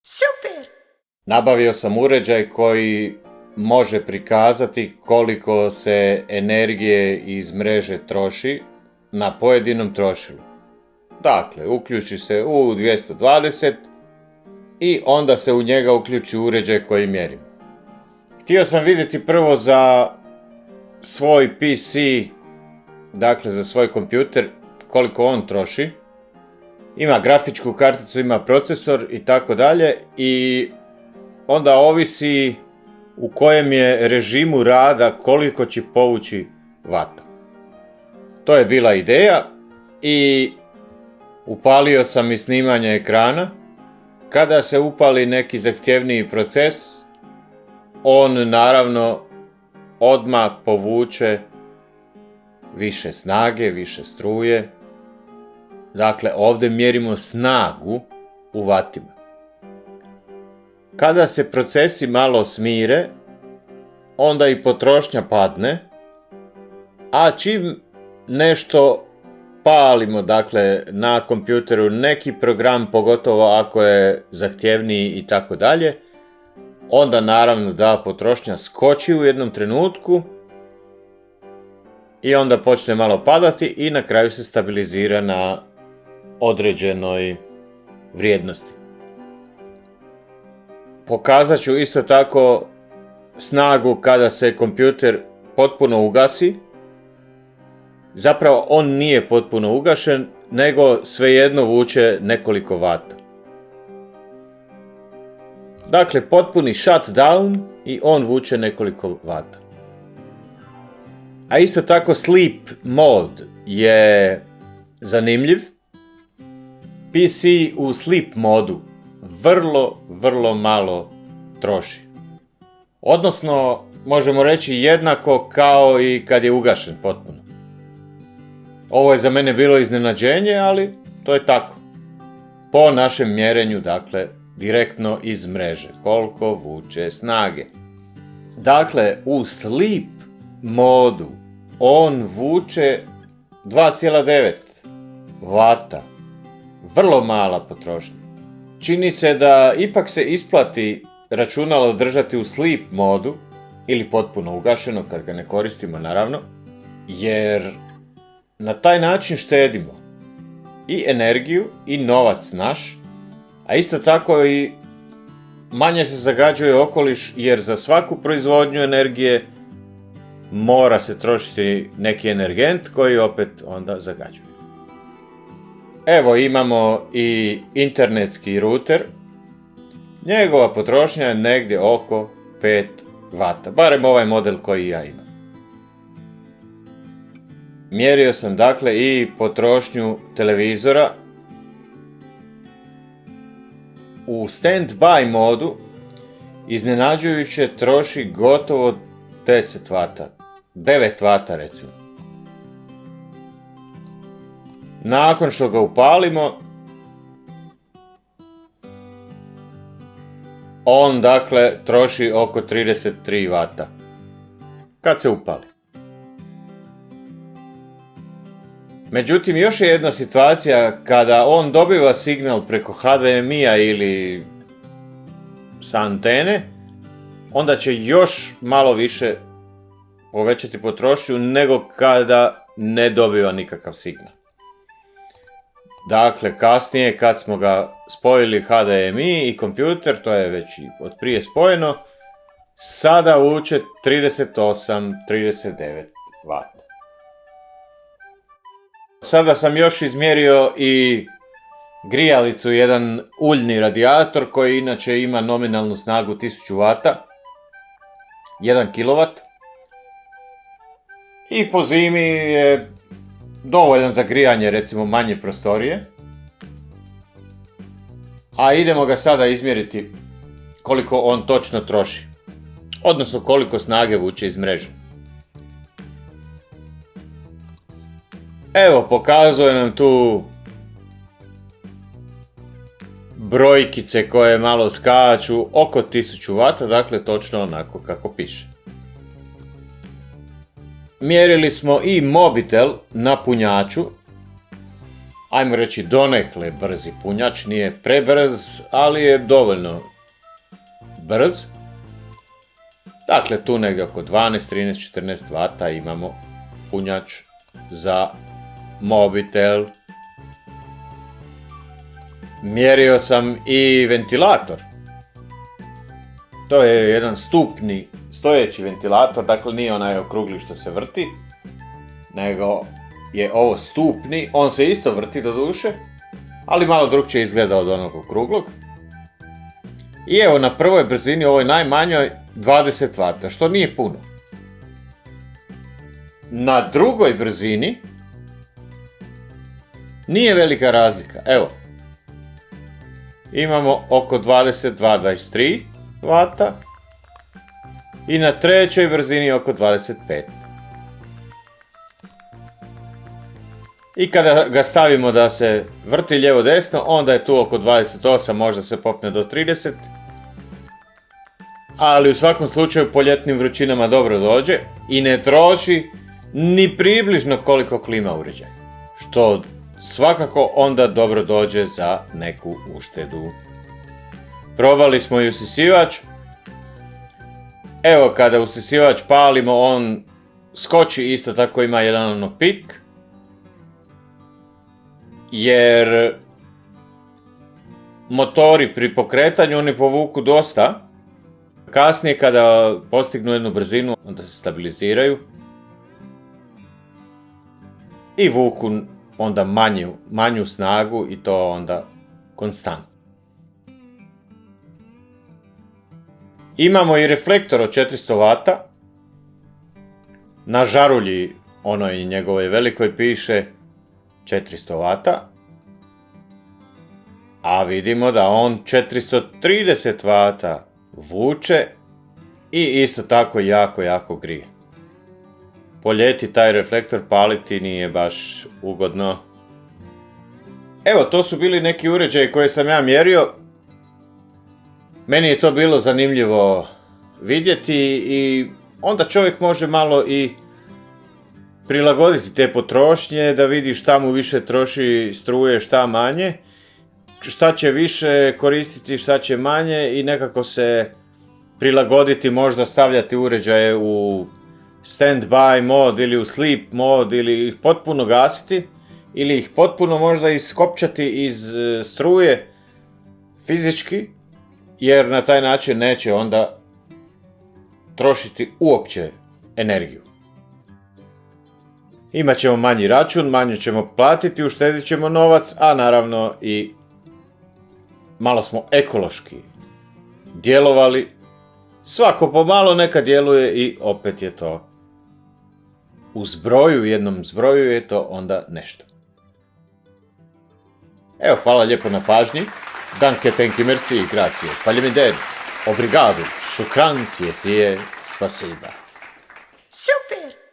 Super! Nabavio sam uređaj koji može prikazati koliko se energije iz mreže troši na pojedinom trošilu. Dakle, uključi se u 220 i onda se u njega uključi uređaj koji mjeri. Htio sam vidjeti prvo za svoj PC, dakle za svoj kompjuter, koliko on troši. Ima grafičku karticu, ima procesor i tako dalje i onda ovisi u kojem je režimu rada koliko će povući vata. To je bila ideja i upalio sam i snimanje ekrana. Kada se upali neki zahtjevniji proces, on naravno odmah povuče više snage, više struje. Dakle, ovdje mjerimo snagu u vatima. Kada se procesi malo smire, onda i potrošnja padne, a čim nešto palimo, dakle, na kompjuteru neki program, pogotovo ako je zahtjevniji i tako dalje, onda naravno da potrošnja skoči u jednom trenutku i onda počne malo padati i na kraju se stabilizira na određenoj vrijednosti. Pokazat ću isto tako snagu kada se kompjuter potpuno ugasi. Zapravo on nije potpuno ugašen, nego svejedno vuče nekoliko vata. Dakle, potpuni shutdown i on vuče nekoliko vata. A isto tako sleep mode je zanimljiv. PC u sleep modu vrlo malo troši. Odnosno, možemo reći jednako kao i kad je ugašen potpuno. Ovo je za mene bilo iznenađenje, ali to je tako. Po našem mjerenju, dakle, direktno iz mreže. Koliko vuče snage. Dakle, u sleep modu on vuče 2,9 vata. Vrlo mala potrošnja. Čini se da ipak se isplati računalo držati u sleep modu ili potpuno ugašeno kad ga ne koristimo naravno, jer na taj način štedimo i energiju i novac naš, a isto tako i manje se zagađuje okoliš jer za svaku proizvodnju energije mora se trošiti neki energent koji opet onda zagađuje. Evo imamo i internetski router. Njegova potrošnja je negdje oko 5 vata, barem ovaj model koji ja imam. Mjerio sam dakle i potrošnju televizora. U stand-by modu iznenađujuće troši gotovo 10 vata, 9 vata recimo. Nakon što ga upalimo, on dakle troši oko 33 vata kad se upali. Međutim, još je jedna situacija kada on dobiva signal preko HDMI-a ili sa antene, onda će još malo više povećati potrošnju nego kada ne dobiva nikakav signal. Dakle, kasnije kad smo ga spojili HDMI i kompjuter, to je već i od prije spojeno, sada vuče 38-39 vata. Sada sam još izmjerio i grijalicu, jedan uljni radijator koji inače ima nominalnu snagu 1000 vata, 1 kW. I po zimi je dovoljan za grijanje recimo manje prostorije. A idemo ga sada izmjeriti koliko on točno troši. Odnosno koliko snage vuče iz mreže. Evo, pokazuje nam tu brojkice koje malo skaču, oko 1000 vata, dakle točno onako kako piše. Mjerili smo i mobitel na punjaču, ajmo reći, donekle brzi punjač, nije prebrz, ali je dovoljno brz. Dakle, tu negdje oko 12, 13, 14 vata imamo punjač za mobitel. Mjerio sam i ventilator. To je jedan stupni stojeći ventilator, dakle nije onaj okrugli što se vrti, nego je ovo stupni, on se isto vrti do duše, ali malo drukčije izgleda od onog okruglog. I evo na prvoj brzini, ovoj najmanjoj, 20 vata, što nije puno. Na drugoj brzini nije velika razlika, evo. Imamo oko 22-23 vata i na trećoj brzini oko 25. I kada ga stavimo da se vrti lijevo desno, onda je tu oko 28, možda se popne do 30. Ali u svakom slučaju po ljetnim vrućinama dobro dođe i ne troši ni približno koliko klima uređaj. Što svakako onda dobro dođe za neku uštedu. Probali smo i usisivač. Evo kada usisivač palimo, on skoči, isto tako ima jedan pik. Jer motori pri pokretanju oni povuku dosta. Kasnije kada postignu jednu brzinu, onda se stabiliziraju. I vuku onda manju snagu i to onda konstantno. Imamo i reflektor od 400 vata. Na žarulji, onoj njegovoj velikoj, piše 400 vata. A vidimo da on 430 vata vuče i isto tako jako grije. Po ljeti taj reflektor paliti nije baš ugodno. Evo, to su bili neki uređaji koje sam ja mjerio. Meni je to bilo zanimljivo vidjeti i onda čovjek može malo i prilagoditi te potrošnje, da vidi šta mu više troši struje, šta manje, šta će više koristiti, šta će manje i nekako se prilagoditi, možda stavljati uređaje u stand-by mod ili u sleep mod ili ih potpuno gasiti ili ih potpuno možda iskopčati iz struje fizički, jer na taj način neće onda trošiti uopće energiju. Imat ćemo manji račun, manje ćemo platiti, uštedit ćemo novac, a naravno i malo smo ekološki djelovali. Svako pomalo neka djeluje i opet je to u zbroju, jednom zbroju je to onda nešto. Evo, hvala lijepo na pažnji. Danke, thank you, merci, grazie, falje mi den, obrigado, šukran, spasiba. Super!